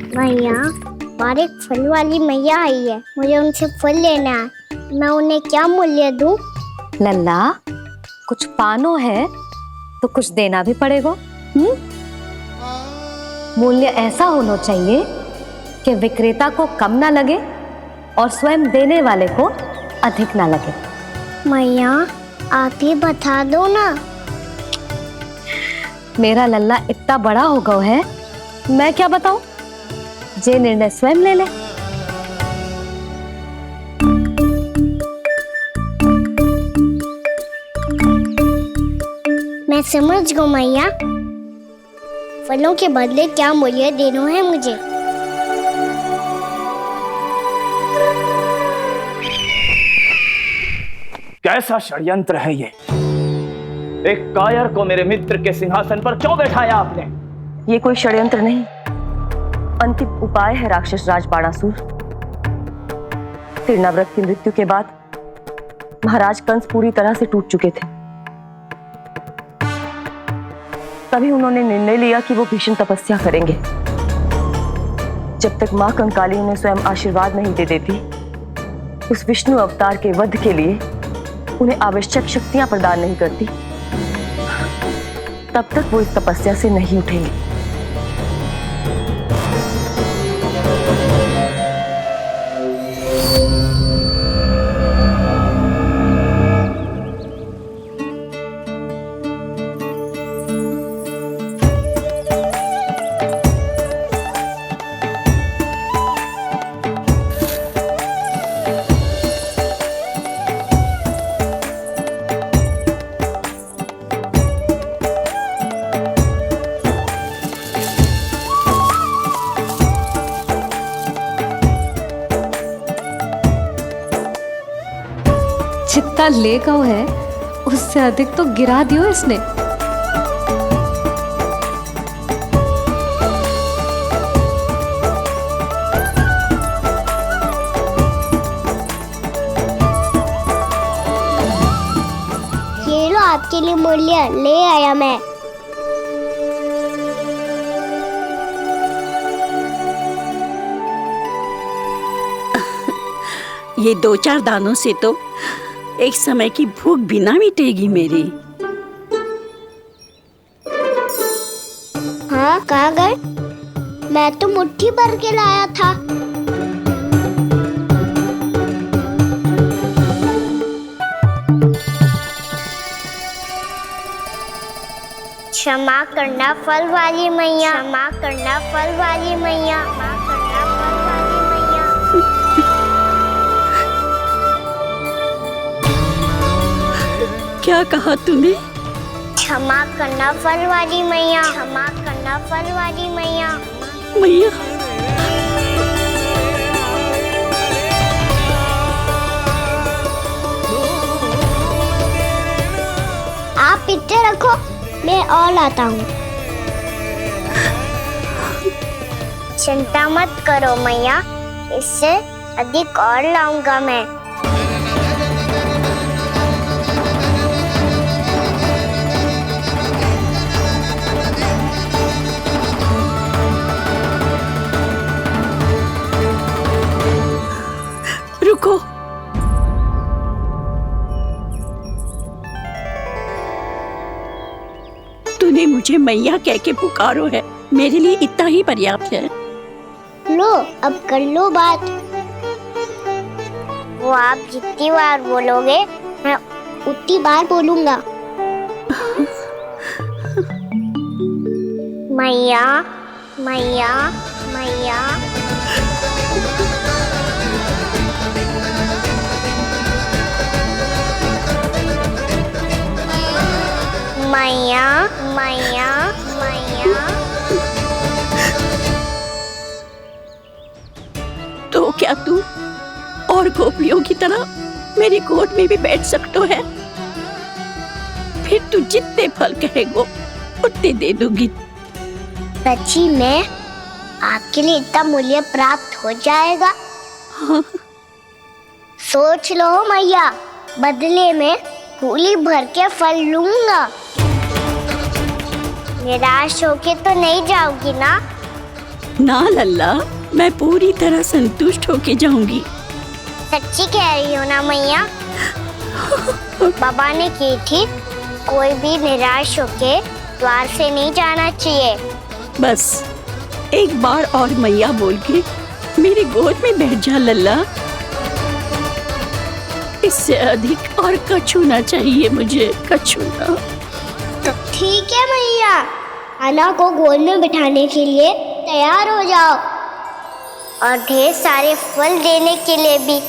मैया, बाहर एक फल वाली मैया आई है, मुझे उनसे फल लेना है। मैं उन्हें क्या मूल्य दूं? लल्ला, कुछ पानो है तो कुछ देना भी पड़ेगा। मूल्य ऐसा होना चाहिए कि विक्रेता को कम ना लगे और स्वयं देने वाले को अधिक ना लगे। मैया, आप ही बता दो ना। मेरा लल्ला इतना बड़ा हो गया है, मैं क्या बताऊं? जे निर्णय स्वयं ले ले। मैं समझ गई मैया, फलों के बदले क्या मूल्य देना है मुझे। कैसा षड्यंत्र है ये? एक कायर को मेरे मित्र के सिंहासन पर क्यों बैठाया आपने? ये कोई षड्यंत्र नहीं, अंतिम उपाय है राक्षस राज बाणासुर। तिरनाव्रत की मृत्यु के बाद महाराज कंस पूरी तरह से टूट चुके थे। तभी उन्होंने निर्णय लिया कि वो भीषण तपस्या करेंगे। जब तक मां कंकाली उन्हें स्वयं आशीर्वाद नहीं दे देती, उस विष्णु अवतार के वध के लिए उन्हें आवश्यक शक्तियां प्रदान नहीं करती, तब तक वो इस तपस्या से नहीं उठेंगे। जितना ले गया है उससे अधिक तो गिरा दियो इसने। ये लो आपके लिए मूल्य, ले आया मैं। ये 2-4 दानों से तो एक समय की भूख भी ना मिटेगी मेरी। हाँ, कहाँ गए? मैं तो मुट्ठी भर के लाया था। क्षमा करना फल वाली मैया, क्षमा करना फल वाली मैया, क्षमा करना फल वाली मैया। क्या कहा तूने? क्षमा करना फल वाली मैया, क्षमा करना फल वाली मैया। मैया, आप इतने रखो, मैं और लाता हूँ। चिंता मत करो मैया, इससे अधिक और लाऊंगा मैं। रुको। तूने मुझे मैया कह के पुकारो है, मेरे लिए इतना ही पर्याप्त है। लो, अब कर लो बात। वो आप जितनी बार बोलोगे, मैं उतनी बार बोलूंगा। मैया, मैया, मैया। मैया, मैया, मैया। तो क्या तू और गोपियों की तरह मेरी गोद में भी बैठ सकता है? फिर तू जितने फल कहेगो उतने दे दूंगी। सच्ची में आपके लिए इतना मूल्य प्राप्त हो जाएगा? हाँ। सोच लो मैया, बदले में झोली भर के फल लूंगा। निराश होके तो नहीं जाओगी ना? ना लल्ला, मैं पूरी तरह संतुष्ट होके जाऊंगी। सच्ची कह रही हो ना मैया? बाबा ने की थी, कोई भी निराश होके द्वार से नहीं जाना चाहिए। बस एक बार और मैया बोल के मेरी गोद में बैठ जा लल्ला। इससे अधिक और कछु ना चाहिए मुझे, कछु ना। तो ठीक है मैया, अन्ना को गोद में बिठाने के लिए तैयार हो जाओ और ढेर सारे फल देने के लिए भी।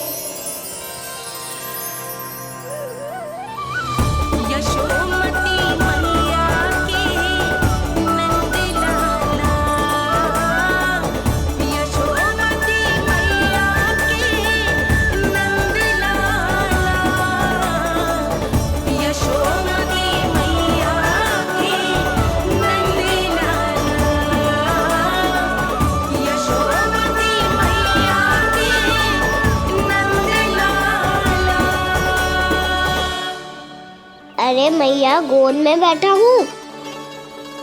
अरे मैया, गोद में बैठा हूँ,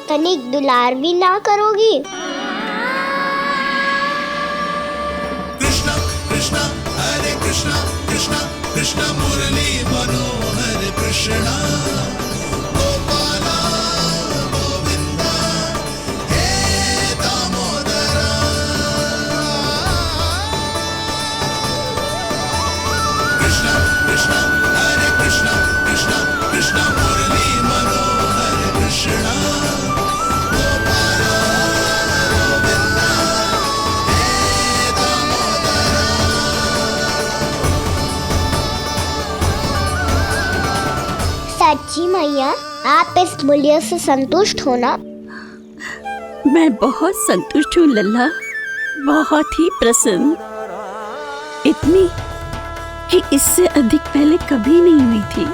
तनिक दुलार भी ना करोगी? कृष्णा कृष्णा हरे कृष्णा कृष्णा कृष्णा मुरली मनोहर कृष्णा गोपाला गोविंदा हे दामोदरा। कृष्णा कृष्णा हरे कृष्णा कृष्णा कृष्णा मुरली मनोहर कृष्णा गोपाला गोविंदा हे दामोदरा। सच्ची मैया, आप इस मूल्य से संतुष्ट हो ना? मैं बहुत संतुष्ट हूँ लल्ला, बहुत ही प्रसन्न। इतनी कि इससे अधिक पहले कभी नहीं हुई थी।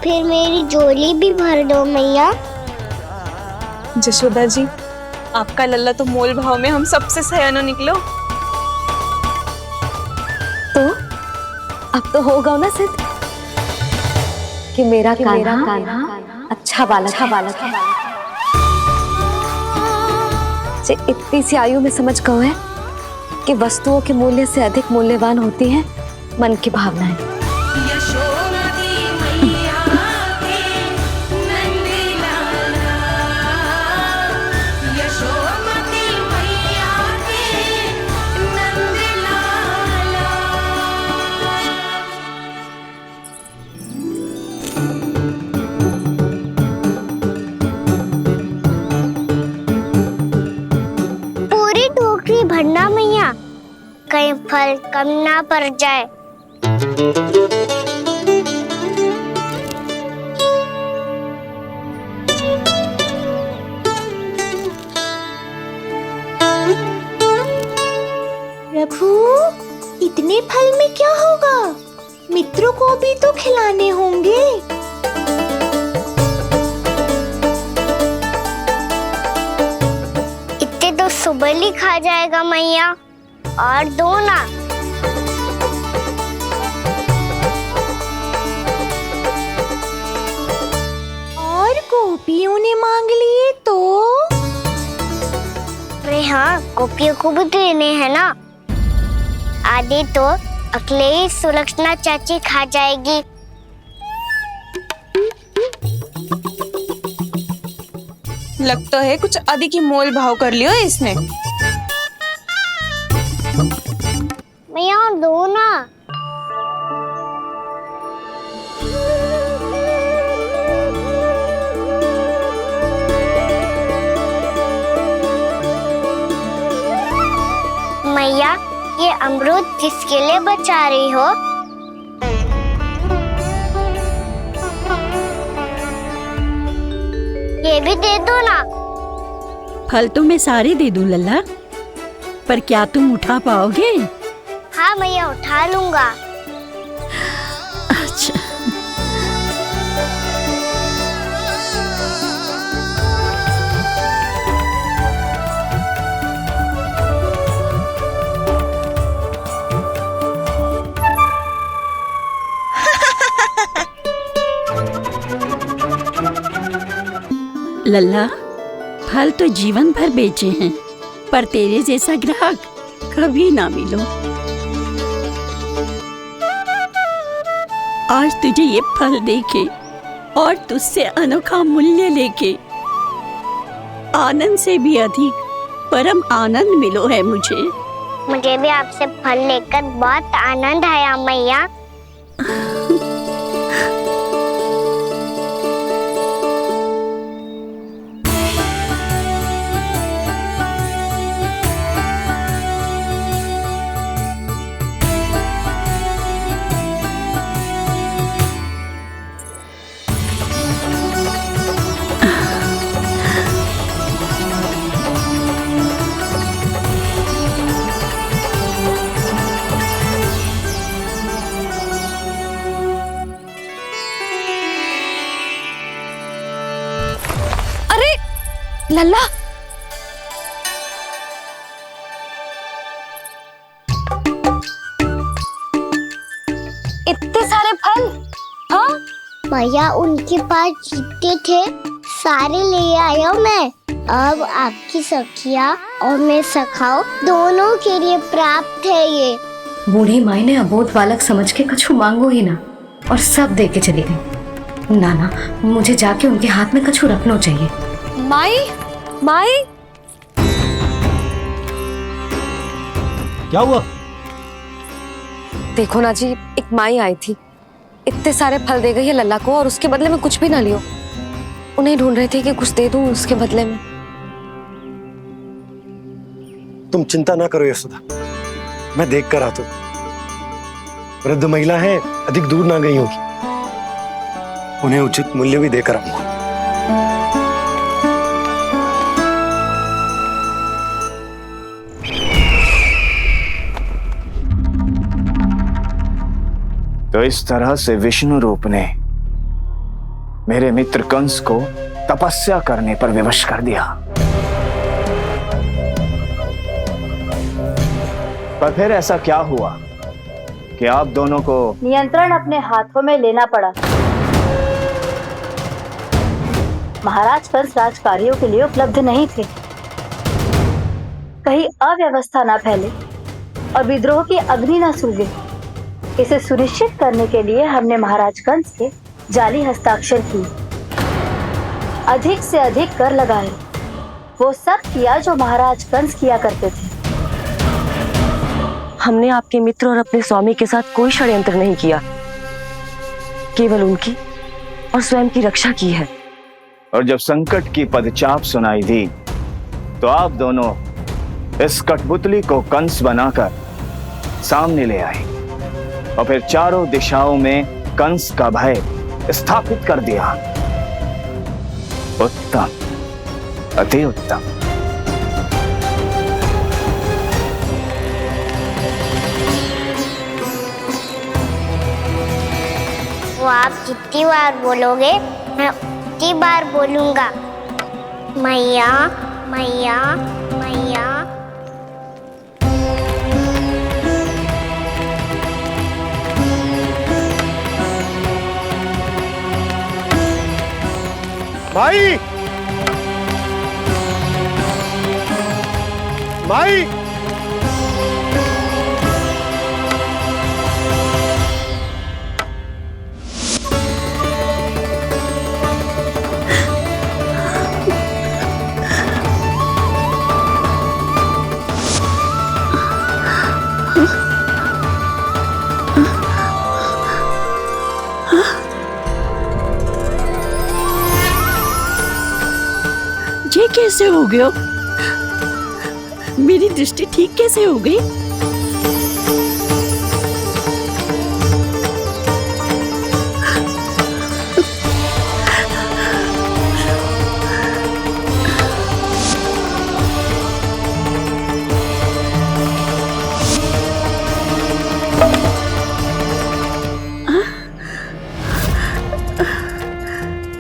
फिर मेरी झोली भी भर दो मैया। जशोदा जी, आपका लल्ला तो मोल भाव में हम सबसे सयाना निकलो। तो अब तो होगा ना सिद्ध कि मेरा कान्हा अच्छा बालक है। जे इतनी सी आयु में समझ गए है कि वस्तुओं के मूल्य से अधिक मूल्यवान होती है मन की भावनाएं। पूरी टोकरी भरना मैया, कहीं फल कम ना पड़ जाए। प्रभु, इतने फल में क्या होगा? मित्रों को भी तो खिलाने होंगे। इतने तो सुबह ही खा जाएगा मैया, और दो ना। और गोपियों ने मांग लिए तो? अरे हाँ, गोपियों को भी देने हैं ना। आधे तो अकेले ही सुलक्षणा चाची खा जाएगी। लगता है कुछ अधिक ही मोल भाव कर लियो इसने। मैया और दो ना। मैया, ये अमरूद किसके लिए बचा रही हो? ये भी दे दो ना। फल तो मैं सारे दे दूं लल्ला, पर क्या तुम उठा पाओगे? हाँ मैया, उठा लूंगा। अच्छा। लल्ला, फल तो जीवन भर बेचे हैं, पर तेरे जैसा ग्राहक कभी ना मिलो। आज तुझे ये फल देके और तुझसे अनोखा मूल्य लेके आनंद से भी अधिक परम आनंद मिलो है मुझे। मुझे भी आपसे फल लेकर बहुत आनंद आया मैया। लल्ला, इतने सारे फल? हाँ भैया उनके पास जितने थे सारे ले आया मैं। अब आपकी सखिया और मैं सखाओ दोनों के लिए प्राप्त है ये। बूढ़ी माई ने अबोध बालक समझ के कछु मांगो ही ना और सब दे के चली गई। नाना, मुझे जाके उनके हाथ में कछु रखना चाहिए। माई, माई, क्या हुआ? देखो ना जी, एक माई आई थी, इतने सारे फल दे गई है लल्ला को और उसके बदले में कुछ भी ना लियो। उन्हें ढूंढ रही थी कि कुछ दे दूं उसके बदले में। तुम चिंता ना करो यशोदा, मैं देख कर आता हूं। वृद्ध महिला है, अधिक दूर ना गई होगी, उन्हें उचित मूल्य भी देकर आऊंगा। तो इस तरह से विष्णु रूप ने मेरे मित्र कंस को तपस्या करने पर विवश कर दिया। पर फिर ऐसा क्या हुआ कि आप दोनों को नियंत्रण अपने हाथों में लेना पड़ा। महाराज कंस राजकार्यों के लिए उपलब्ध नहीं थे। कहीं अव्यवस्था न फैले और विद्रोह की अग्नि न सूझे, इसे सुनिश्चित करने के लिए हमने महाराज कंस के जाली हस्ताक्षर किए, अधिक से अधिक कर लगाए। वो सब किया जो महाराज कंस किया करते थे। हमने आपके मित्र और अपने स्वामी के साथ कोई षड्यंत्र नहीं किया, केवल उनकी और स्वयं की रक्षा की है। और जब संकट की पदचाप सुनाई दी तो आप दोनों इस कठपुतली को कंस बनाकर सामने ले आए और फिर चारों दिशाओं में कंस का भय स्थापित कर दिया। उत्तम, अति उत्तम। वो आप जितनी बार बोलोगे मैं उतनी बार बोलूंगा। मैया मैया मैया। माई, माई, ये कैसे हो गया? मेरी दृष्टि ठीक कैसे हो गई?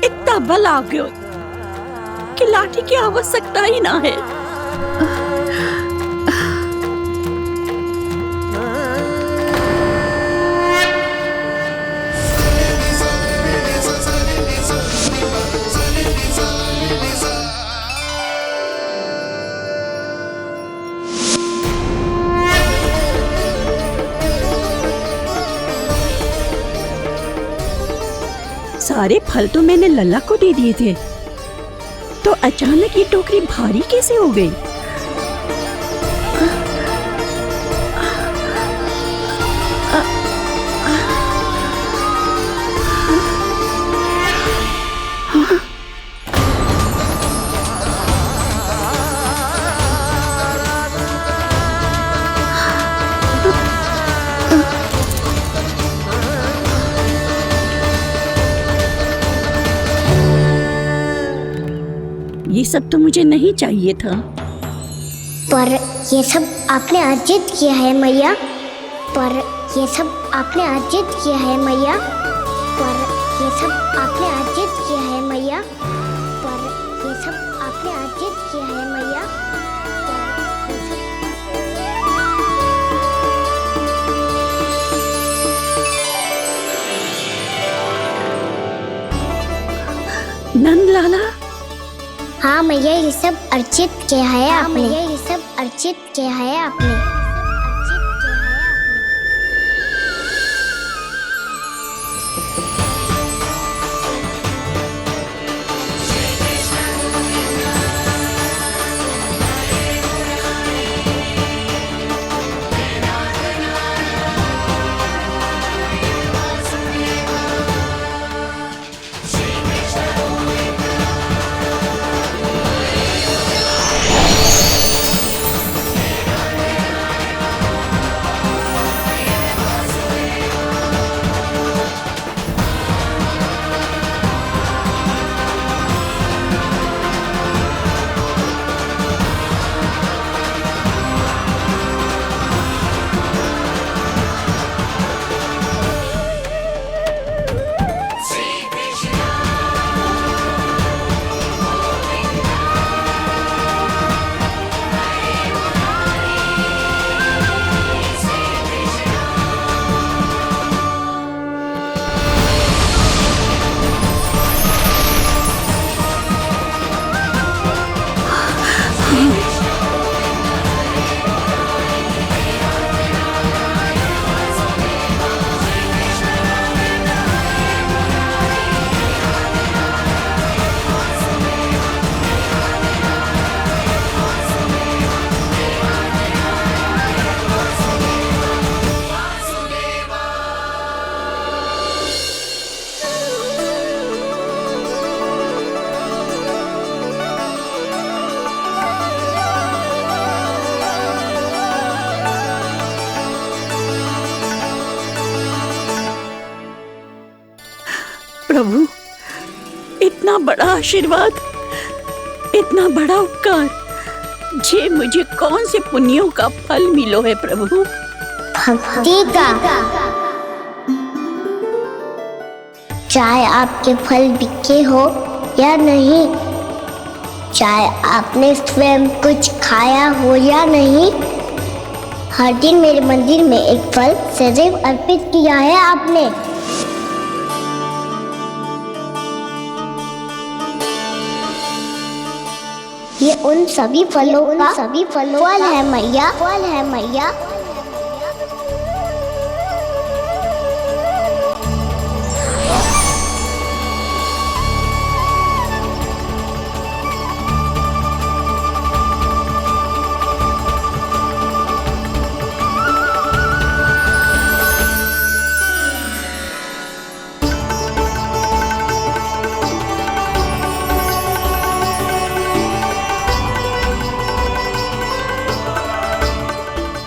इतना बल आ गया कि लाठी की आवश्यकता ही ना है। सारे फल तो मैंने लल्ला को दे दिए थे, तो अचानक ये टोकरी भारी कैसे हो गई? ये सब तो मुझे नहीं चाहिए था। पर ये सब आपने अर्जित किया है मैया। पर ये सब आपने अर्जित किया है मैया। पर ये सब आपने अर्जित किया है मैया। पर ये सब आपने अर्जित किया है मैया। नंद लाला, हाँ मैया, ये सब अर्जित किया है आपने। मैया, ये सब अर्जित किया है आपने। प्रभु, इतना बड़ा आशीर्वाद, इतना बड़ा उपकार, जे मुझे कौन से पुण्यों का फल मिलो है प्रभु? भक्ति का। चाहे आपके फल बिके हो या नहीं, चाहे आपने स्वयं कुछ खाया हो या नहीं, हर दिन मेरे मंदिर में एक फल सदैव अर्पित किया है आपने। ये उन सभी फलों का फल है मैया। फल है मैया।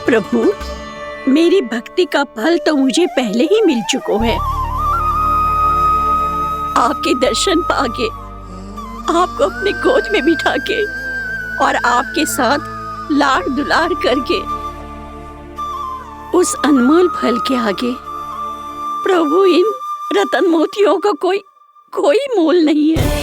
प्रभु, मेरी भक्ति का फल तो मुझे पहले ही मिल चुका है। आपके दर्शन पाके, आपको अपने गोद में बिठा के और आपके साथ लाड दुलार करके, उस अनमोल फल के आगे प्रभु इन रतन मोतियों का कोई मोल नहीं है।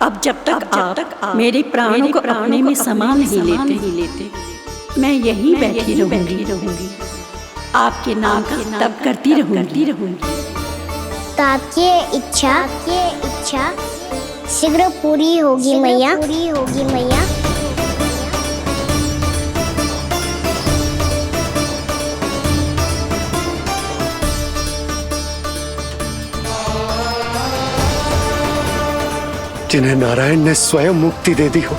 अब जब तक आप मेरे प्राणों को अपने में समा नहीं लेते मैं यहीं बैठी रहूंगी आपके नाम का तब करती रहूंगी तो आपकी इच्छा शीघ्र पूरी होगी मैया। जिन्हें नारायण ने स्वयं मुक्ति दे दी हो,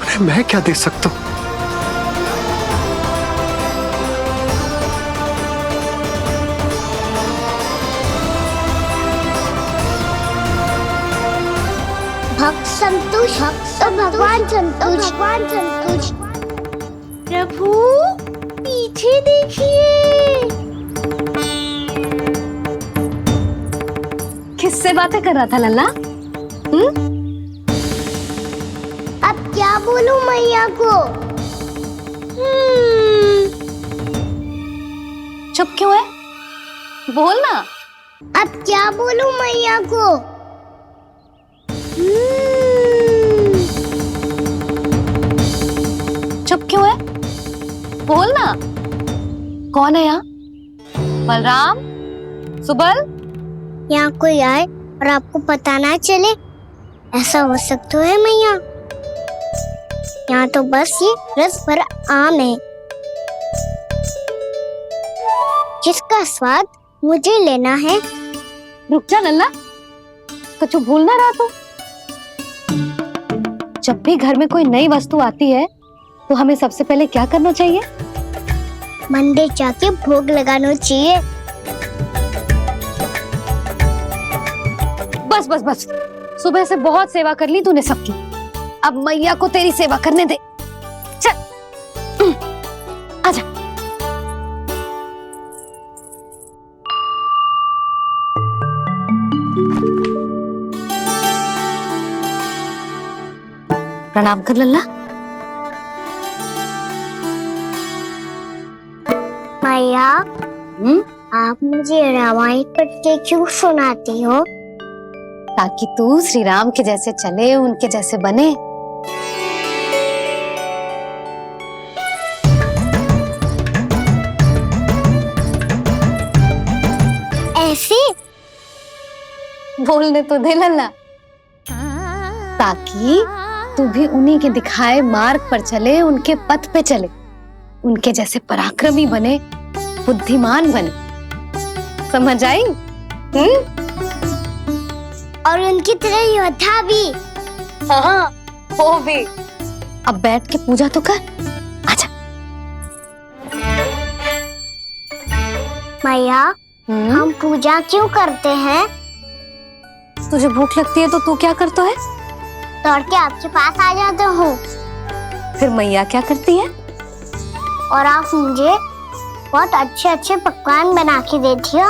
उन्हें मैं क्या दे सकता हूं? भक्त संतोष तो भगवान संतोष। प्रभु पीछे देखिए। किससे बातें कर रहा था लल्ला? अब क्या बोलूं मैया को? चुप क्यों है? बोल ना। अब क्या बोलूं मैया को? चुप क्यों है? बोल ना। कौन है यहाँ? बलराम, सुबल? यहाँ कोई आए और आपको पता ना चले, ऐसा हो सकता है मैया? यहाँ तो बस ये रस भरा आम है जिसका स्वाद मुझे लेना है। रुक जा लल्ला, कुछ भूल ना रहा तू। जब भी घर में कोई नई वस्तु आती है तो हमें सबसे पहले क्या करना चाहिए? मंदिर जाके भोग लगाना चाहिए। बस सुबह से बहुत सेवा कर ली तूने सबकी, अब मैया को तेरी सेवा करने दे। चल आजा। प्रणाम कर लल्ला। मैया, आप मुझे रामायण पढ़ के क्यों सुनाती हो? ताकि तू श्री राम के जैसे चले, उनके जैसे बने। ऐसे बोलने तो दे लल्ला, ताकि तू भी उन्हीं के दिखाए मार्ग पर चले, उनके पथ पे चले, उनके जैसे पराक्रमी बने, बुद्धिमान बने। समझ आई? और उनकी तरह योद्धा भी। हाँ, वो भी। अब बैठ के पूजा तो कर। आजा। मैया, हम पूजा क्यों करते हैं? तुझे भूख लगती है तो तू क्या करता है? दौड़ के आपके पास आ जाता हूँ। फिर मैया क्या करती है? और आप मुझे बहुत अच्छे अच्छे पकवान बना के देती हो।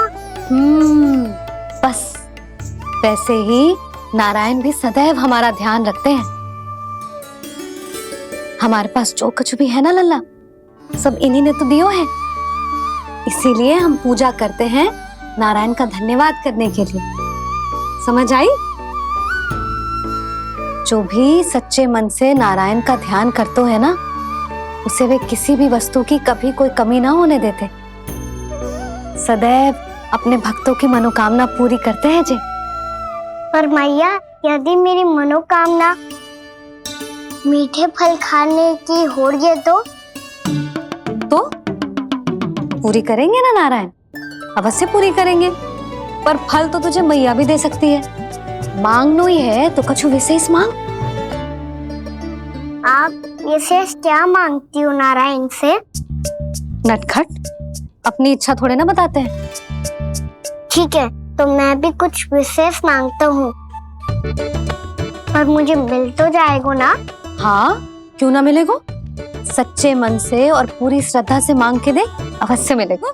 बस वैसे ही नारायण भी सदैव हमारा ध्यान रखते हैं। हमारे पास जो कुछ भी है ना लल्ला, सब इन्हीं ने तो दियो है। इसीलिए हम पूजा करते हैं नारायण का धन्यवाद करने के लिए। समझ आई? जो भी सच्चे मन से नारायण का ध्यान करते है ना, उसे वे किसी भी वस्तु की कभी कोई कमी ना होने देते। सदैव अपने भक्तों की मनोकामना पूरी करते हैं जी। पर मैया, यदि मेरी मनोकामना मीठे फल खाने की हो रही है तो पूरी करेंगे ना नारायण? अवश्य पूरी करेंगे। पर फल तो तुझे मैया भी दे सकती है। मांगनो ही है तो कुछ विशेष मांग। आप विशेष क्या मांगती हो नारायण से? नटखट, अपनी इच्छा थोड़े ना बताते हैं। ठीक है, तो मैं भी कुछ विशेष मांगता हूँ, पर मुझे मिल तो जाएगा ना? हाँ, क्यों ना मिलेगा? सच्चे मन से और पूरी श्रद्धा से मांग के दे, अवश्य मिलेगा।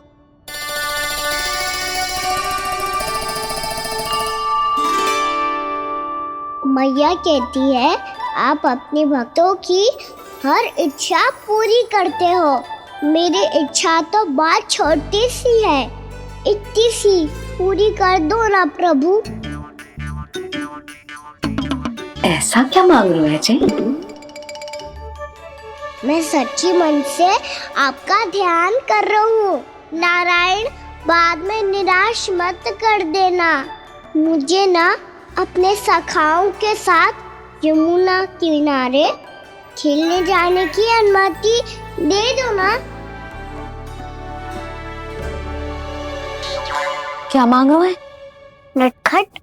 मैया कहती है आप अपने भक्तों की हर इच्छा पूरी करते हो। मेरी इच्छा तो बहुत छोटी सी है, इतनी सी पूरी कर दो ना प्रभु। ऐसा क्या मांग रहे हो जी? मैं सच्ची मन से आपका ध्यान कर रहा हूँ। नारायण, बाद में निराश मत कर देना। मुझे ना अपने सखाओं के साथ यमुना किनारे खेलने जाने की अनुमति दे दो ना। क्या मांग रहा है? नटखट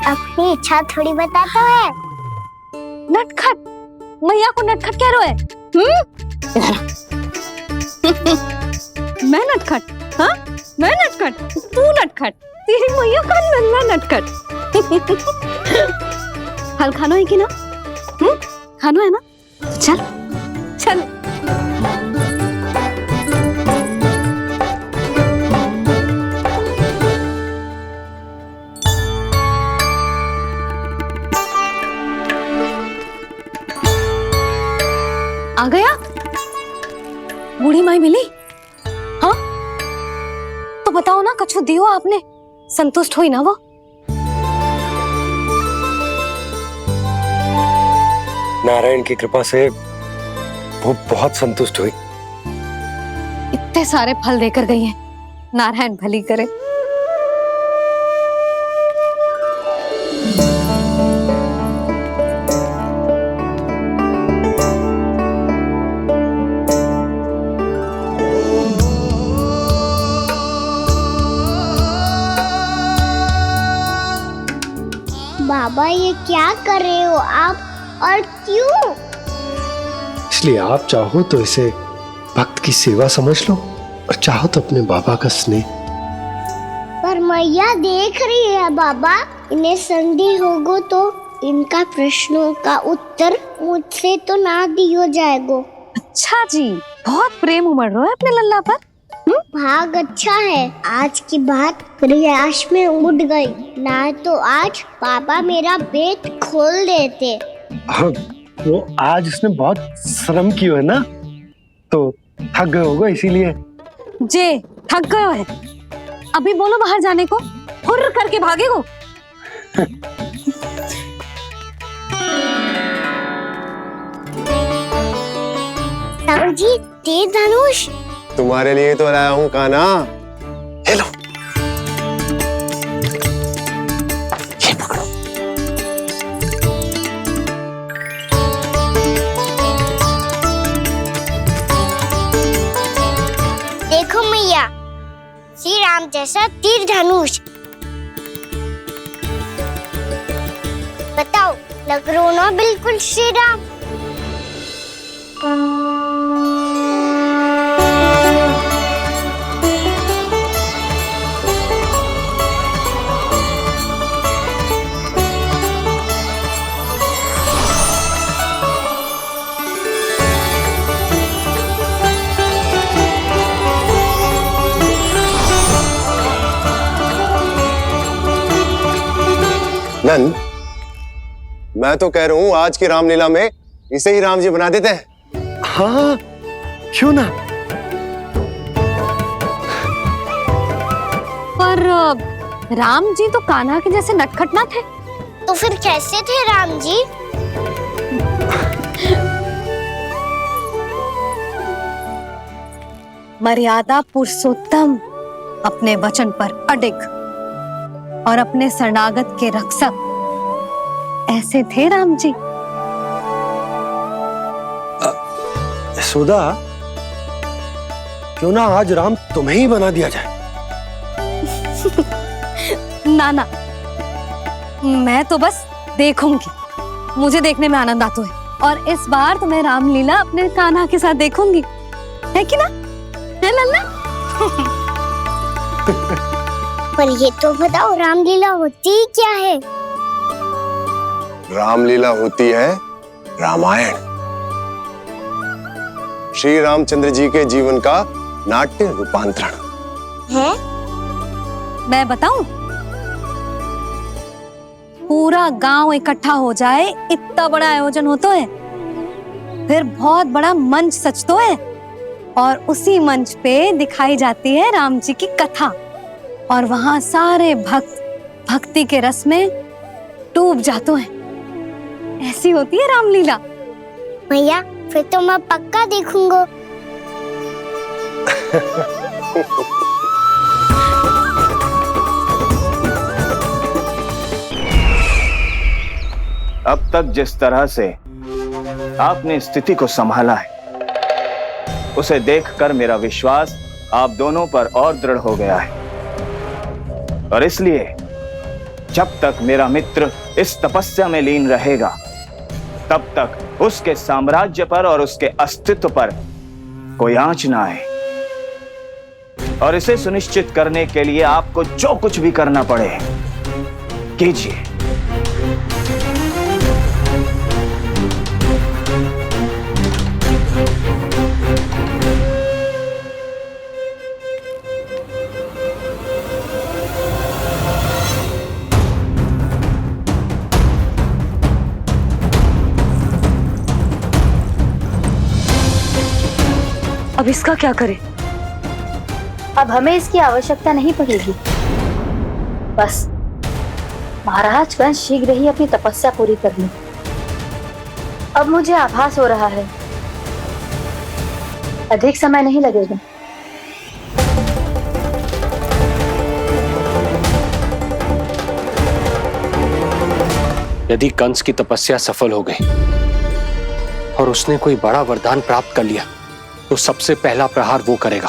अपनी इच्छा थोड़ी बताता है। नटखट? मैया को नटखट कह रहे है? मैं नटखट? हाँ, मैं नटखट? तू नटखट? तेरी मैया का नल्ला नटखट। फल खानो है कि ना? खानो है ना? तो चल चल। आ गया? बूढ़ी माई मिली? हाँ, तो बताओ ना, कछु दियो आपने, संतुष्ट हुई ना वो? नारायण की कृपा से वो बहुत संतुष्ट हुई। इतने सारे फल देकर गई हैं, नारायण भली करे। बाबा, ये क्या कर रहे हो आप, और क्यों? इसलिए आप चाहो तो इसे भक्त की सेवा समझ लो, और चाहो तो अपने बाबा का स्नेह। पर मैया देख रही है बाबा, इन्हें संदेह होगो तो इनका प्रश्नों का उत्तर मुझसे तो ना दियो जाएगो। अच्छा जी, बहुत प्रेम उमड़ रहा है अपने लल्ला पर। भाग अच्छा है, आज की बात प्रयास में उड़ गई, ना तो आज पापा मेरा पेट खोल देते। वो आज उसने बहुत श्रम किया है ना, तो थक गए होगा इसीलिए। जे थक गए है, अभी बोलो बाहर जाने को, हुर्र करके भागेगो। राम जी, तीर धनुष तुम्हारे लिए तो लाया हूँ कान्हा। हेलो, ये पकड़ो। देखो मैया, श्री राम जैसा तीर धनुष। बताओ, लग रहा ना बिल्कुल श्री राम? नंद, मैं तो कह रहा हूँ आज की रामलीला में इसे ही राम जी बना देते हैं। हाँ, क्यों ना? पर राम जी तो कान्हा के जैसे नटखट ना थे। तो फिर कैसे थे राम जी? मर्यादा पुरुषोत्तम, अपने वचन पर अडिग और अपने शरणागत के रक्षक, ऐसे थे राम जी। यशोदा, क्यों ना आज राम तुम्हें ही बना दिया जाए? ना ना, मैं तो बस देखूंगी, मुझे देखने में आनंद आता है, और इस बार तो मैं रामलीला अपने कान्हा के साथ देखूंगी, है कि ना? है लल्ला? पर ये तो बताओ, रामलीला होती क्या है? रामलीला होती है रामायण, श्री रामचंद्र जी के जीवन का नाट्य रूपांतरण है। मैं बताऊं? पूरा गांव इकट्ठा हो जाए, इतना बड़ा आयोजन होता है, फिर बहुत बड़ा मंच सजतो है, और उसी मंच पे दिखाई जाती है राम जी की कथा, और वहां सारे भक्त भक्ति के रस में डूब जाते हैं। ऐसी होती है रामलीला। मैया फिर तो मैं पक्का देखूंगा। अब तक जिस तरह से आपने स्थिति को संभाला है, उसे देखकर मेरा विश्वास आप दोनों पर और दृढ़ हो गया है। और इसलिए जब तक मेरा मित्र इस तपस्या में लीन रहेगा, तब तक उसके साम्राज्य पर और उसके अस्तित्व पर कोई आंच ना आए। और इसे सुनिश्चित करने के लिए आपको जो कुछ भी करना पड़े कीजिए। अब इसका क्या करें? अब हमें इसकी आवश्यकता नहीं पड़ेगी। बस महाराज कंस शीघ्र ही अपनी तपस्या पूरी कर ले। अब मुझे आभास हो रहा है अधिक समय नहीं लगेगा। यदि कंस की तपस्या सफल हो गई और उसने कोई बड़ा वरदान प्राप्त कर लिया, तो सबसे पहला प्रहार वो करेगा।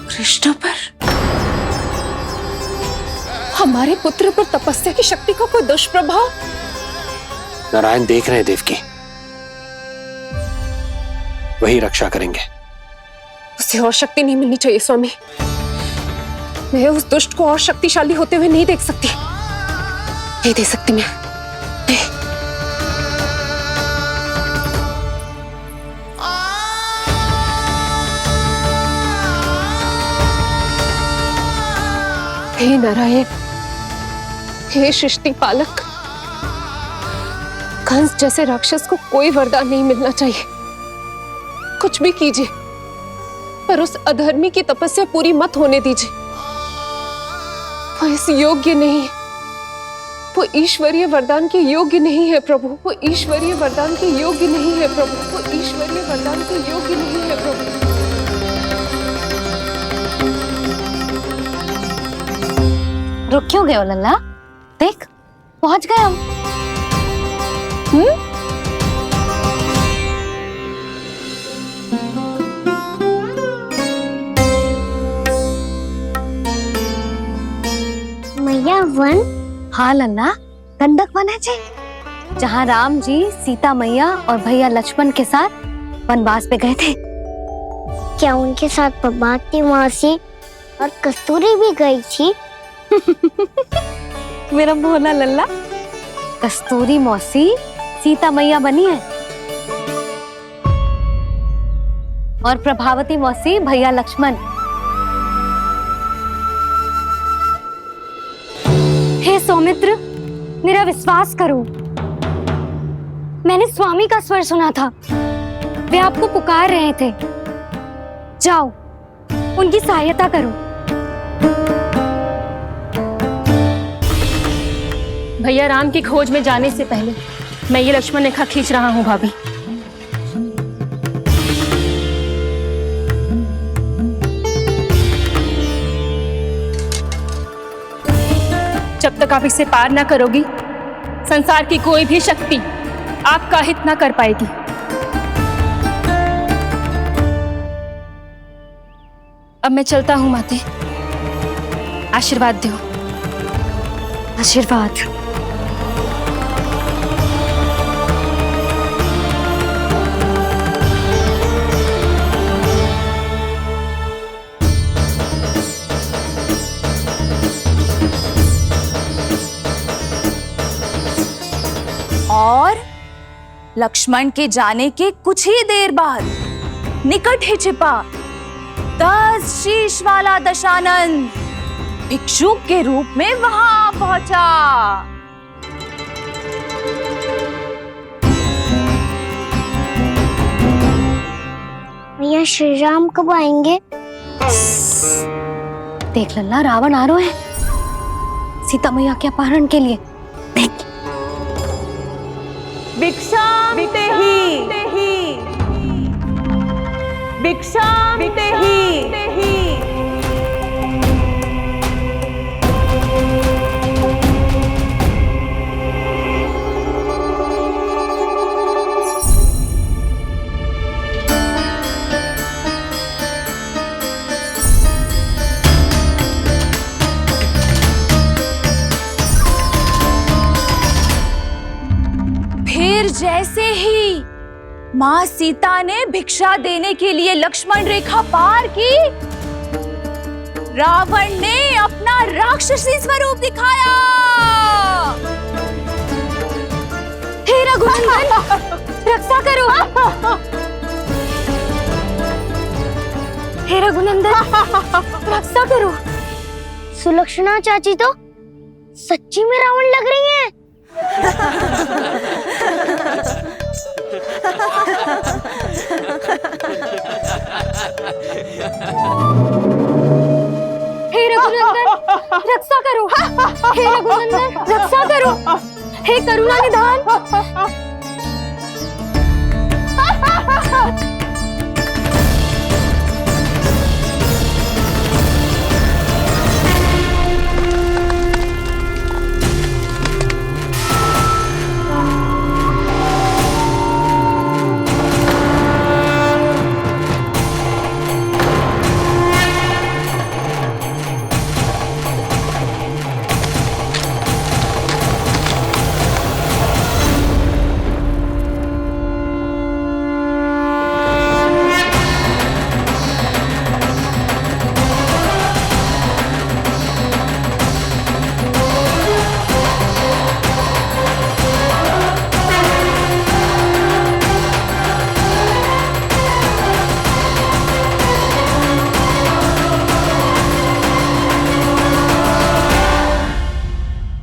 कृष्ण पर, हमारे पुत्र पर तपस्या की शक्ति का कोई दुष्प्रभाव? नारायण देख रहे हैं देवकी, वही रक्षा करेंगे। उसे और शक्ति नहीं मिलनी चाहिए स्वामी। मैं उस दुष्ट को और शक्तिशाली होते हुए नहीं देख सकती, नहीं दे सकती मैं। हे नारायण, हे सृष्टि पालक, कंस जैसे राक्षस को कोई वरदान नहीं मिलना चाहिए। कुछ भी कीजिए, पर उस अधर्मी की तपस्या पूरी मत होने दीजिए। वो इस योग्य नहीं है, वो ईश्वरीय वरदान के योग्य नहीं है प्रभु। वो ईश्वरीय वरदान के योग्य नहीं है प्रभु। वो ईश्वरीय वरदान के योग्य नहीं है प्रभु। रुक क्यों गए हो लल्ला? देख पहुंच गए हम। मैया वन? हाँ लल्ला, गंडक वन है जी, जहाँ राम जी सीता मैया और भैया लक्ष्मण के साथ वनवास पे गए थे। क्या उनके साथ पद्मावती मौसी और कस्तूरी भी गई थी? मेरा भोला लल्ला, कस्तूरी मौसी सीता मैया बनी है और प्रभावती मौसी भैया लक्ष्मण। हे सौमित्र, मेरा विश्वास करो, मैंने स्वामी का स्वर सुना था। वे आपको पुकार रहे थे। जाओ, उनकी सहायता करो। भैया राम की खोज में जाने से पहले मैं ये लक्ष्मण रेखा खींच रहा हूँ भाभी। जब तक आप इसे पार ना करोगी, संसार की कोई भी शक्ति आपका हित ना कर पाएगी। अब मैं चलता हूँ माते, आशीर्वाद दो। आशीर्वाद। और लक्ष्मण के जाने के कुछ ही देर बाद निकट ही छिपा 10 शीश वाला दशानन भिक्षुक के रूप में वहां पहुंचा। भैया श्री राम कब आएंगे? देख लल्ला, रावण आ रहा है सीता मैया के अपहरण के लिए। देख। देहि भिक्षाम देहि। फिर जैसे ही माँ सीता ने भिक्षा देने के लिए लक्ष्मण रेखा पार की, रावण ने अपना राक्षसी स्वरूप दिखाया। हे रघुनंदन, रक्षा करो। हे रघुनंदन, रक्षा करो। सुलक्षणा चाची तो सच्ची में रावण लग रही हैं। हे रघुनंदन, रक्षा करो। हे रघुनंदन, रक्षा करो। हे करुणा निधान।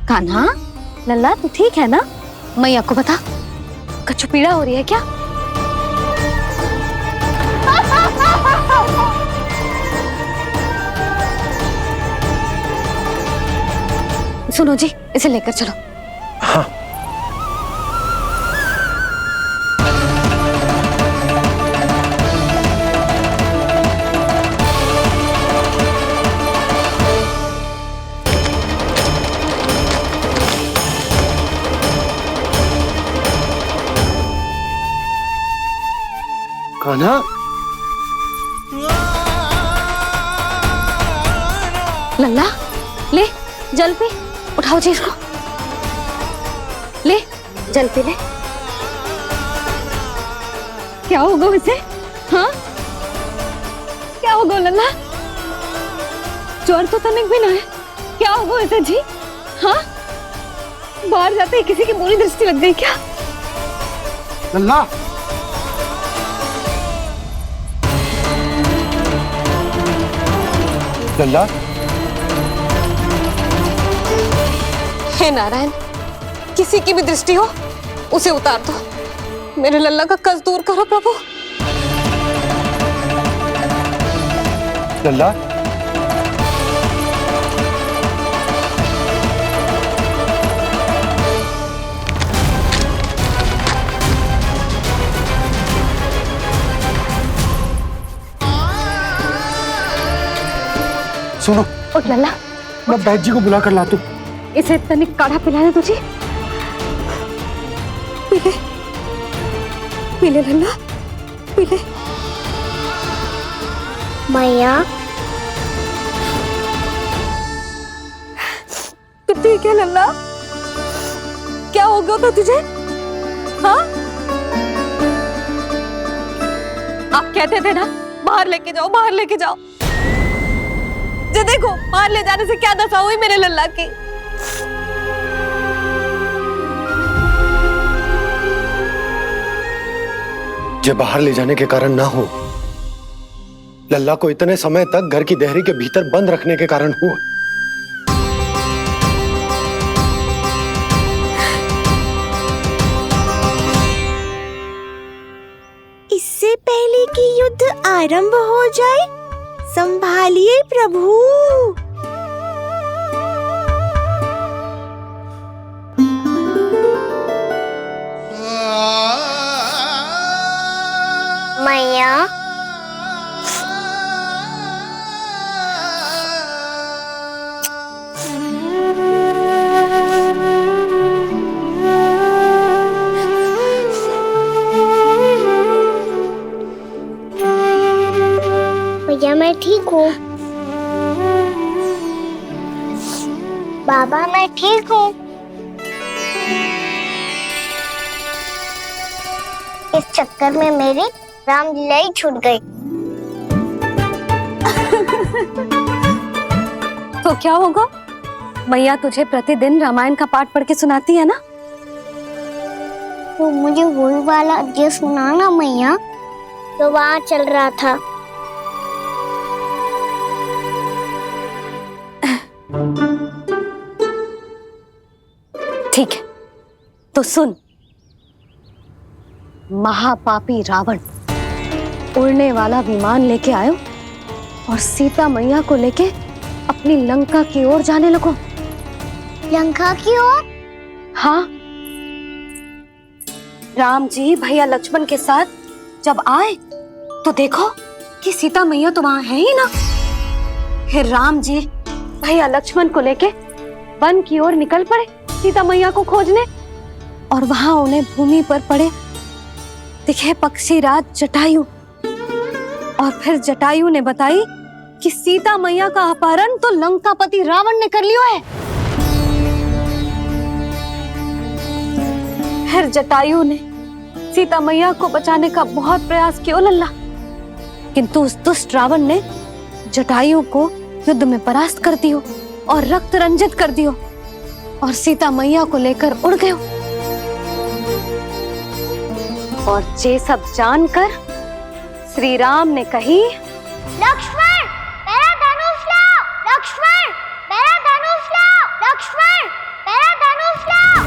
कान्हा, लल्ला तू ठीक है ना? मैया को बता, कछु पीड़ा हो रही है क्या? सुनो जी, इसे लेकर चलो। हाँ। कान्हा, लल्ला ले जल पी, उठाओ जी इसको। ले जल पी ले। क्या होगा उसे? हाँ, क्या होगा लल्ला? ज्वर तो तनिक भी ना है। क्या होगा उसे जी? हाँ, बाहर जाते ही किसी की बुरी दृष्टि लग गई क्या? लल्ला, लल्ला, हे नारायण, किसी की भी दृष्टि हो उसे उतार दो। मेरे लल्ला का कष्ट दूर करो प्रभु। लल्ला, सुनो, उठ लल्ला, मैं बैद जी को बुला कर लाता हूँ। इसे तनिक काढ़ा पिलाना तुझे। पीले, पीले लल्ला, पीले। मैया, तो ठीक है लल्ला, क्या हो गया था तुझे? हाँ, आप कहते थे ना बाहर लेके जाओ, बाहर लेके जाओ। जे देखो, बाहर ले जाने से क्या दशा हुई मेरे लल्ला की। जो बाहर ले जाने के कारण ना हो, लल्ला को इतने समय तक घर की देहरी के भीतर बंद रखने के कारण हुआ। इससे पहले कि युद्ध आरंभ हो जाए, संभालिए प्रभु। मैया मैं ठीक हूँ। बाबा मैं ठीक हूँ। इस चक्कर में मेरी रामलीला ही छूट गई। तो क्या होगा? मैया तुझे प्रतिदिन रामायण का पाठ पढ़ के सुनाती है ना? तो मुझे वही वाला अध्याय सुनाना मैया तो वहाँ चल रहा था। ठीक है, तो सुन। महापापी रावण उड़ने वाला विमान लेके आयो और सीता मैया को लेके अपनी लंका की ओर जाने लगो। लंका की ओर? हाँ, राम जी भैया लक्ष्मण के साथ जब आए तो देखो कि सीता मैया तो वहां है ही ना। फिर राम जी भैया लक्ष्मण को लेके वन की ओर निकल पड़े सीता मैया को खोजने, और वहां उन्हें भूमि पर पड़े दिखे पक्षी राज जटायु। और फिर जटायु ने बताई कि सीता मैया का अपहरण तो लंकापति रावण ने कर लियो है। फिर जटायु ने सीता मैया को बचाने का बहुत प्रयास किया लल्ला, किंतु उस दुष्ट रावण ने जटायु को युद्ध में परास्त कर दियो और रक्त रंजित कर दियो और सीता मैया को लेकर उड़ गयो। और ये सब जानकर श्री राम ने कही, लक्ष्मण मेरा धनुष लाओ, लक्ष्मण मेरा धनुष लाओ, लक्ष्मण मेरा धनुष लाओ।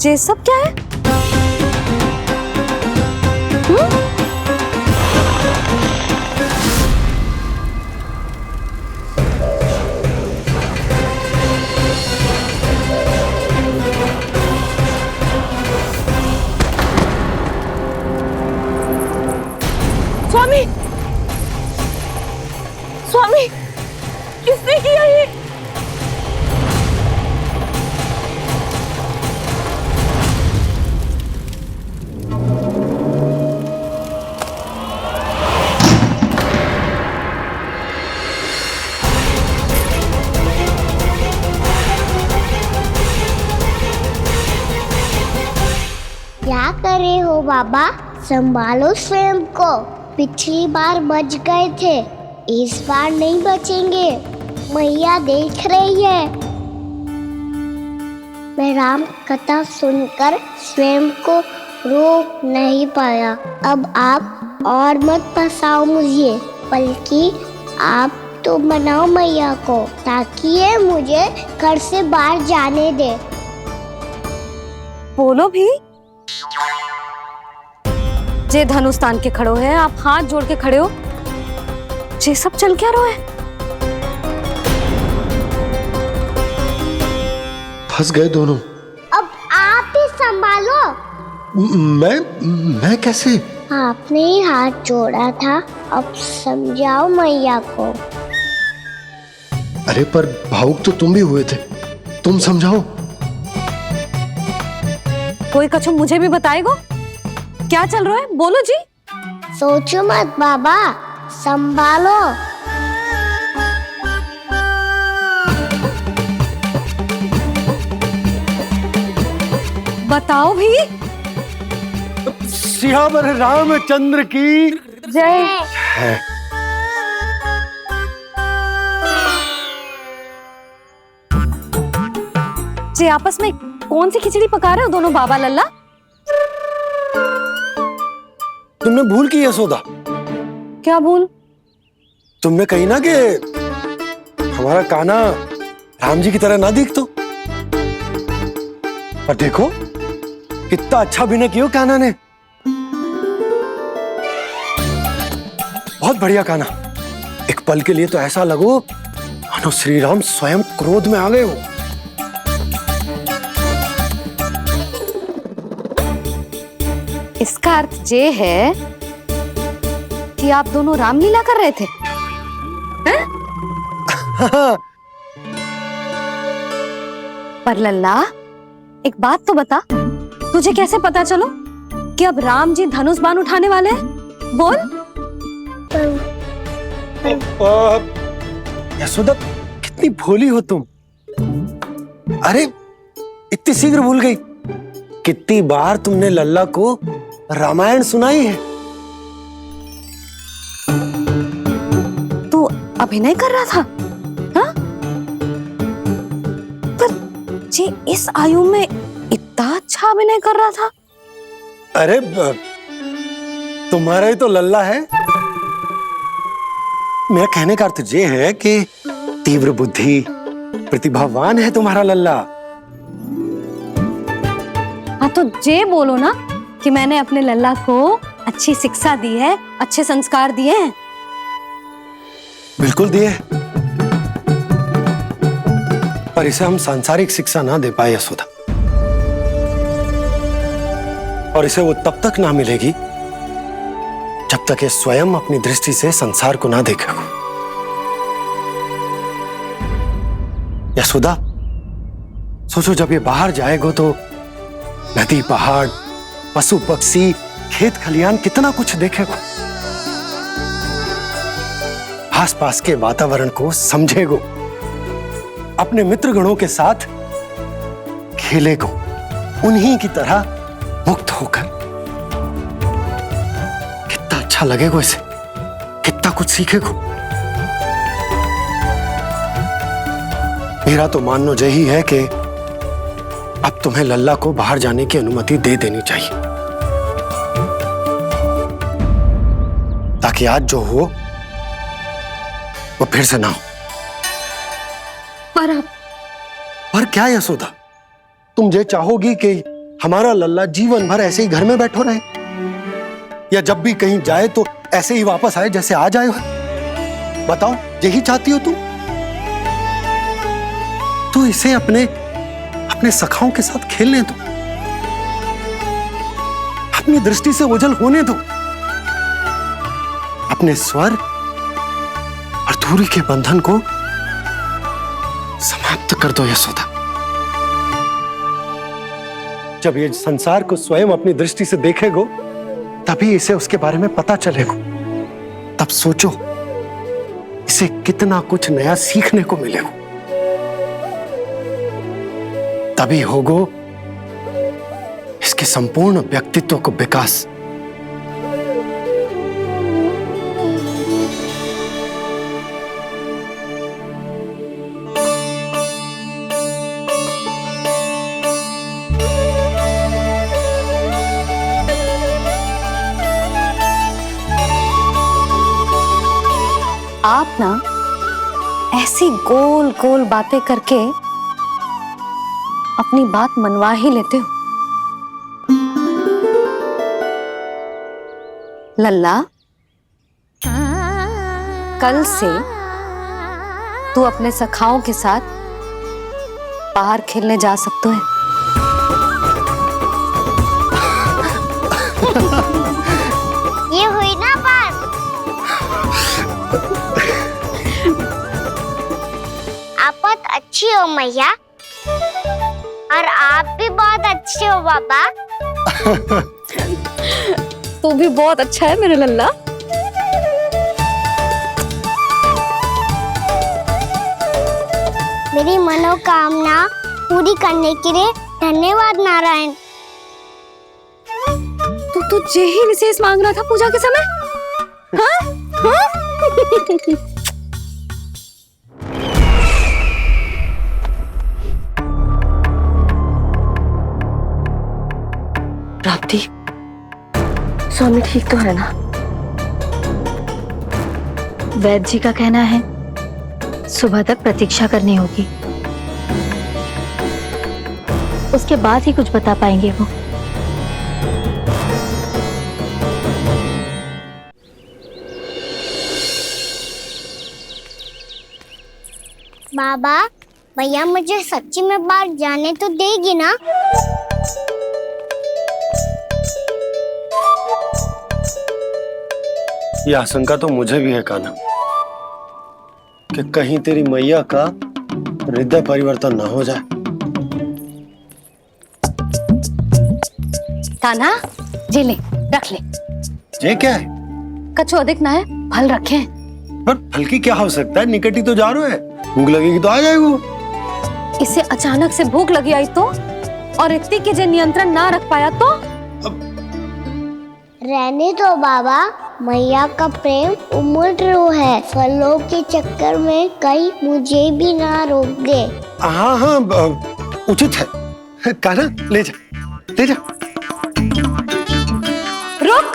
ये सब क्या है? स्वामी, स्वामी, किसने किया ये? क्या कर रहे हो बाबा? संभालो स्वयं को। पिछली बार बच गए थे, इस बार नहीं बचेंगे। मैया देख रही है। मैं राम कथा सुनकर स्वयं को रोक नहीं पाया। अब आप और मत फंसाओ मुझे, बल्कि आप तो मनाओ मैया को, ताकि ये मुझे घर से बाहर जाने दे। बोलो भी। जे धनुष तान के खड़ो है, आप हाथ जोड़ के खड़े हो, ये सब चल क्या रहा है? फंस गए दोनों। अब आप ही संभालो। मैं कैसे? आपने ही हाथ जोड़ा था, अब समझाओ मैया को। अरे पर भावुक तो तुम भी हुए थे, तुम समझाओ। कोई कछु मुझे भी बताएगो क्या चल रहा है, बोलो जी। सोचो मत बाबा, संभालो। बताओ भी। सियावर रामचंद्र की जय। है। जी आपस में कौन सी खिचड़ी पका रहे हो दोनों बाबा लल्ला? तुमने भूल की यशोदा। क्या भूल? तुमने कही ना कि हमारा कान्हा राम जी की तरह ना दिख तो। पर देखो कितना अच्छा अभिनय किया कान्हा ने। बहुत बढ़िया कान्हा। एक पल के लिए तो ऐसा लगो मानो श्री राम स्वयं क्रोध में आ गए हो। इसका अर्थ ये है कि आप दोनों रामलीला कर रहे थे, हैं? पर लल्ला एक बात तो बता, तुझे कैसे पता चलो कि अब राम जी धनुष बाण उठाने वाले हैं? बोल। यशोदा कितनी भोली हो तुम। अरे इतनी शीघ्र भूल गई। कितनी बार तुमने लल्ला को रामायण सुनाई है। तू अभिनय कर रहा था, हाँ? पर जी इस आयु में इतना अच्छा अभिनय कर रहा था। अरे तुम्हारा ही तो लल्ला है। मेरा कहने का अर्थ ये है कि तीव्र बुद्धि, प्रतिभावान है तुम्हारा लल्ला। हाँ तो ये बोलो ना कि मैंने अपने लल्ला को अच्छी शिक्षा दी है, अच्छे संस्कार दिए हैं। बिल्कुल दिए, पर इसे हम सांसारिक शिक्षा ना दे पाए यशोदा। और इसे वो तब तक ना मिलेगी जब तक ये स्वयं अपनी दृष्टि से संसार को ना देखेगा। यशोदा सोचो, जब ये बाहर जाएगा तो नदी, पहाड़, पशु पक्षी, खेत खलियान कितना कुछ देखेगा। आसपास के वातावरण को समझेगो, अपने मित्रगणों के साथ खेलेगो, उन्हीं की तरह मुक्त होकर। कितना अच्छा लगेगा इसे, कितना कुछ सीखेगो। मेरा तो मानना यही है कि अब तुम्हें लल्ला को बाहर जाने की अनुमति दे देनी चाहिए, ताकि आज जो हो वो फिर से ना हो। पर क्या यशोदा, तुम ये चाहोगी कि हमारा लल्ला जीवन भर ऐसे ही घर में बैठो रहे, या जब भी कहीं जाए तो ऐसे ही वापस आए जैसे आज आए हो? बताओ, यही चाहती हो तुम? तो इसे अपने सखाओं के साथ खेलने दो, अपनी दृष्टि से ओझल होने दो, अपने स्वर और दूरी के बंधन को समाप्त कर दो यशोदा। जब ये संसार को स्वयं अपनी दृष्टि से देखेगो, तभी इसे उसके बारे में पता चलेगा। तब सोचो इसे कितना कुछ नया सीखने को मिलेगा। तभी होगो इसके संपूर्ण व्यक्तित्व को विकास। आप ना ऐसी गोल गोल बातें करके अपनी बात मनवा ही लेते हो। लल्ला, कल से तू अपने सखाओं के साथ बाहर खेलने जा सकते हैं। ये हुई ना बात। अच्छी हो मैया, और आप भी बहुत अच्छे हो बाबा। तू भी बहुत अच्छा है मेरा लल्ला। मेरी मनोकामना पूरी करने के लिए धन्यवाद नारायण। तू जे ही विशेष मांग रहा था पूजा के समय? हाँ? हाँ? प्राप्ति, स्वामी ठीक तो है ना? वैद्य जी का कहना है सुबह तक प्रतीक्षा करनी होगी, उसके बाद ही कुछ बता पाएंगे वो। बाबा, भैया मुझे सच्ची में बाहर जाने तो देगी ना? ये आशंका तो मुझे भी है कान्हा, कि कहीं तेरी मैया का हृदय परिवर्तन ना हो जाए। कान्हा, जी ले, रख ले। ये क्या है? कछु अधिक ना है, फल रखे। पर फल की क्या आवश्यकता है? निकट ही तो जा रहे हैं, भूख लगेगी तो आ जाएगा वो। इसे अचानक से भूख लगी आई तो, और इतनी के जे नियंत्रण ना रख पाया तो? रहने दो बाबा, मैया का प्रेम उमड़ है, फलों के चक्कर में कहीं मुझे भी ना रोक दे। हाँ हाँ, उचित है। कान्हा, ले जा, ले जा। रुक।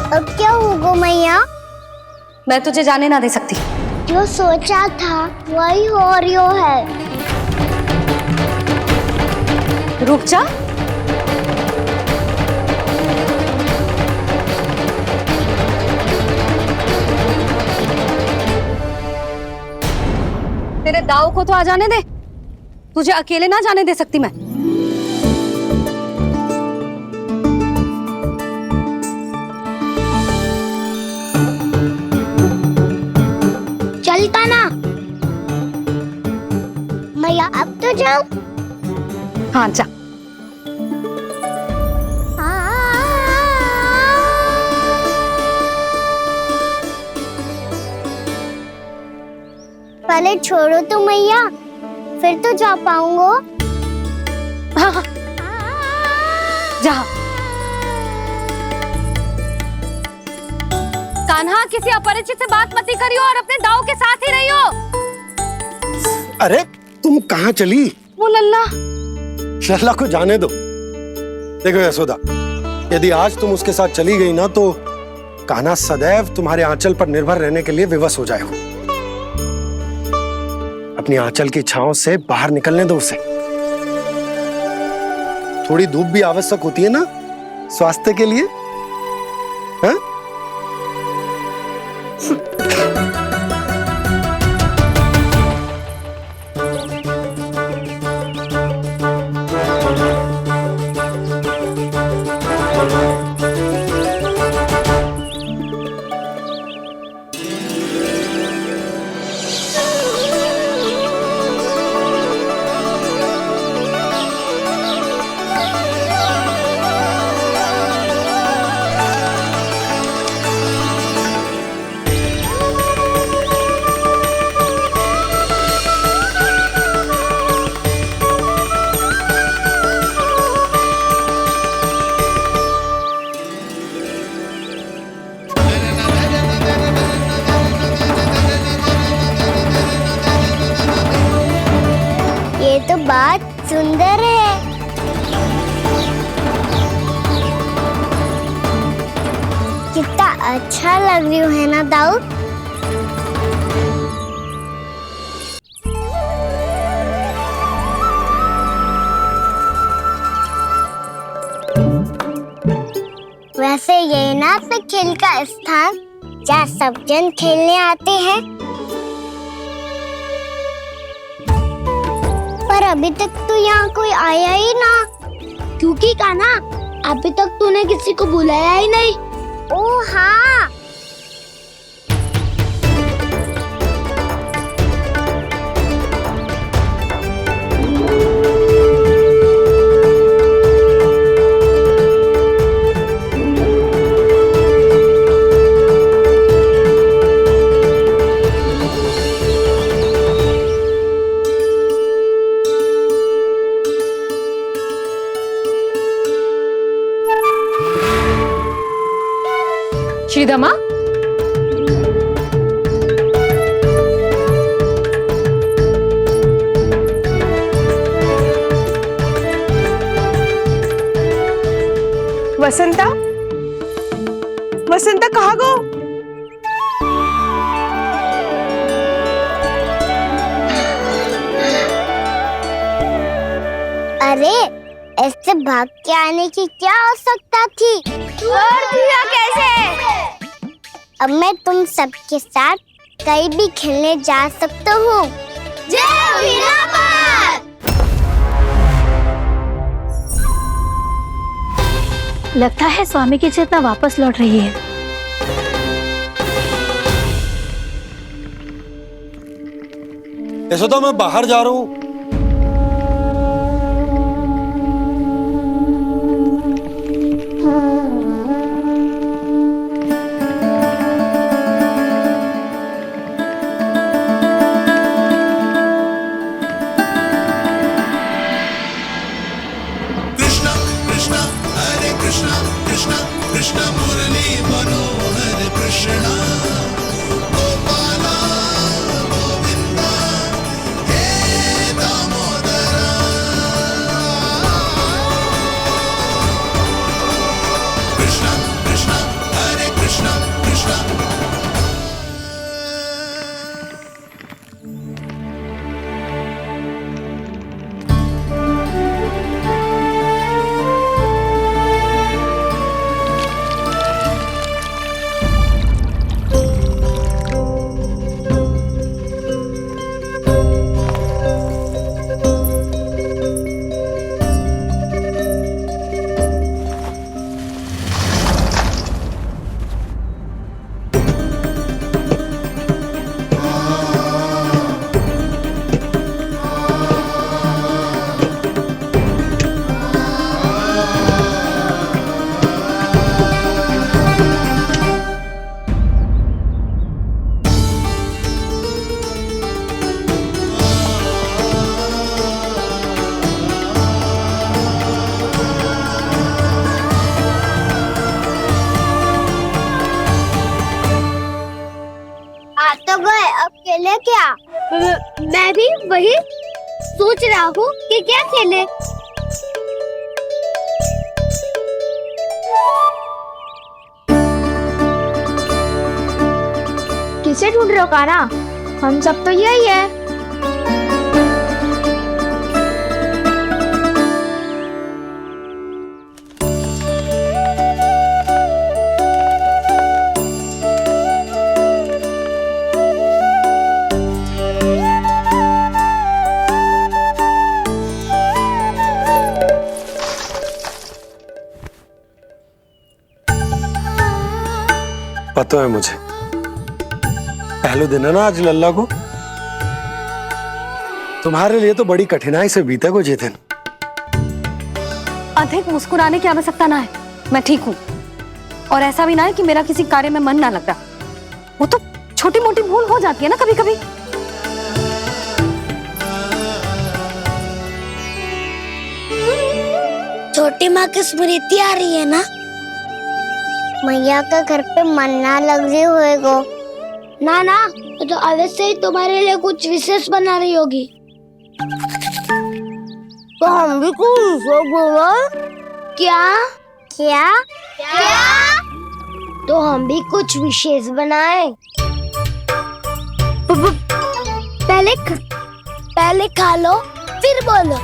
अब क्या होगा मैया? मैं तुझे जाने ना दे सकती। जो सोचा था वही हो रही है। रुक जा। तेरे दाव को तो आ जाने दे, तुझे अकेले ना जाने दे सकती मैं। चलता ना मैया, अब तो जाओ। हाँ जा। पहले छोड़ो तो मैया, फिर तो जा पाऊंगा। हाँ हाँ, जा। कान्हा, किसी अपरिचित से बात मत करियो और अपने दाव के साथ ही रहियो। अरे तुम कहाँ चली? वो लल्ला। लल्ला को जाने दो। देखो यशोदा, यदि आज तुम उसके साथ चली गई ना तो कान्हा सदैव तुम्हारे आंचल पर निर्भर रहने के लिए विवश हो जाएगा। अपनी आंचल की छांव से बाहर निकलने दो उसे। थोड़ी धूप भी आवश्यक होती है ना स्वास्थ्य के लिए, हाँ? ये तो बात सुंदर है। कितना अच्छा लग रही है ना दाऊ? वैसे ये ना अपने खेल का स्थान जहाँ सब जन खेलने आते हैं। पर अभी तक तो यहाँ कोई आया ही ना। क्योंकि कान्हा, अभी तक तूने किसी को बुलाया ही नहीं। ओ हाँ, श्रीदामा, वसंता, वसंता कहाँ गो? अरे ऐसे भाग के आने की क्या आवश्यकता थी? कैसे? अब मैं तुम सबके साथ कहीं भी खेलने जा सकता हूँ। जय वीरापाद! लगता है स्वामी की चेतना वापस लौट रही है। यशोदा, मैं बाहर जा रहा हूँ। कृष्ण कृष्ण हरे कृष्ण कृष्ण कृष्ण मुरली मनोहर कृष्ण गोपाला गोविंदा हे दामोदरा। कृष्ण कृष्ण हरे कृष्ण कृष्ण। तो गए, अब खेले क्या? मैं भी वही सोच रहा हूँ कि क्या खेले। किसे ढूंढ रहे हो कान्हा? हम सब तो यही है। पता है मुझे, पहले दिन है ना आज लल्ला को। तुम्हारे लिए तो बड़ी कठिनाई से बीते को ये दिन। अधिक मुस्कुराने की आवश्यकता ना है, मैं ठीक हूँ। और ऐसा भी ना है कि मेरा किसी कार्य में मन ना लग रहा। वो तो छोटी मोटी भूल हो जाती है ना कभी कभी। छोटी माँ की स्मृति आ रही है ना? मैया का घर पे मन ना लग रही होएगो। ना ना, तो अवश्य ही तुम्हारे लिए कुछ विशेष बना रही होगी। तो हम भी कुछ बोलो। क्या क्या क्या? तो हम भी कुछ विशेष बनाए। पहले खा लो फिर बोलो।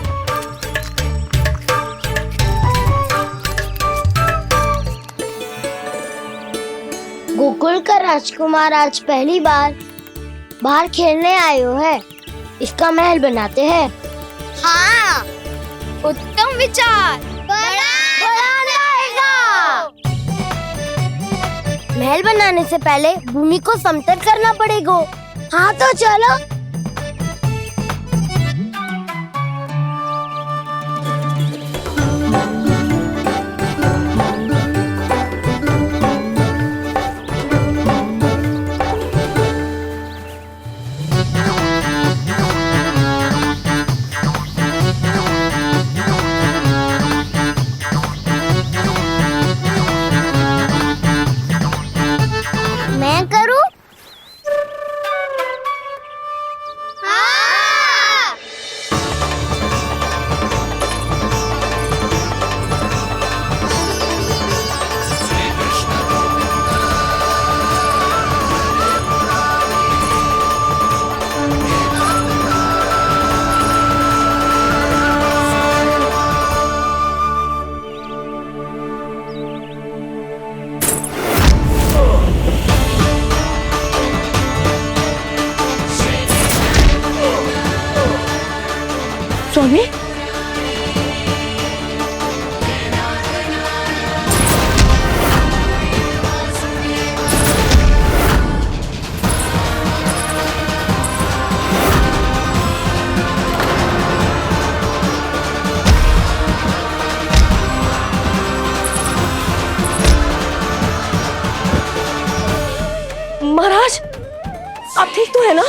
गोकुल का राजकुमार आज पहली बार बाहर खेलने आए हो है। इसका महल बनाते हैं। हाँ, उत्तम विचार। बनाना आएगा। महल बनाने से पहले भूमि को समतल करना पड़ेगा। हाँ तो चलो। मैं करूं? हाँ। स्वामी, महाराज, आप ठीक तो है ना?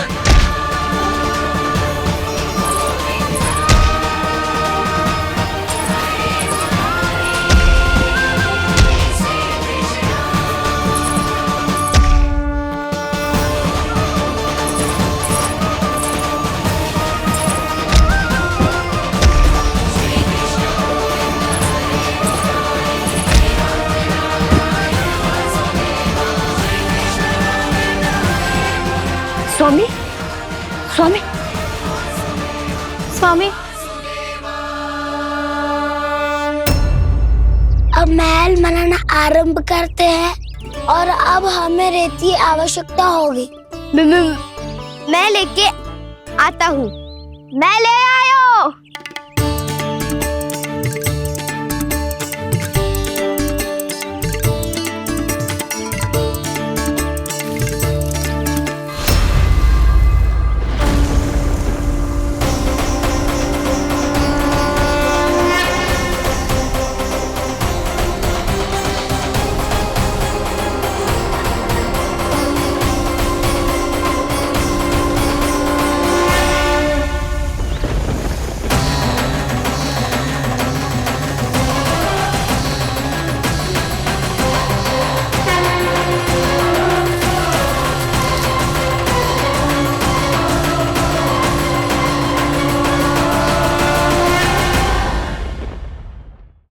स्वामी, स्वामी, स्वामी, अब महल बनाना आरंभ करते हैं और अब हमें रेत की आवश्यकता होगी। मैं लेके आता हूँ। मैं ले